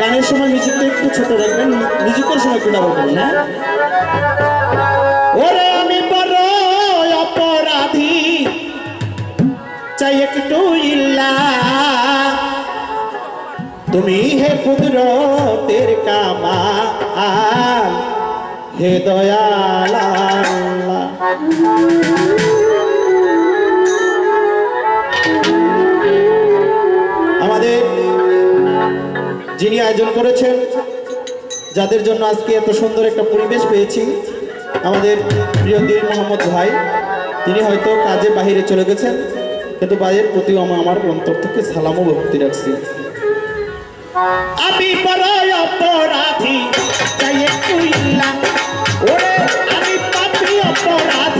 গানের সময় মিউজিকটা একটু ছোট রাখবেন, মিউজিকের সময় একটু ডাবল করবেন। হ্যাঁ, ওরে আমি বড় অপরাধী, চাই একটু ইল্লা, তুমি হে কুদরতের কামাল, হে দয়াল আল্লাহ। আমাদের যিনি আয়োজন করেছেন, যাদের জন্য আজকে এত সুন্দর একটা পরিবেশ পেয়েছি, আমাদের প্রিয় দিল মোহাম্মদ ভাই, তিনি হয়তো কাজে বাহিরে চলে গেছেন, কিন্তু ভাইয়ের প্রতি আমার অন্তর থেকে সালাম ও ভক্তি রাখছি। আমি বড় অপরাধী, চাই একটু ইল্লা, ওরে আমি পাপী অপরাধী,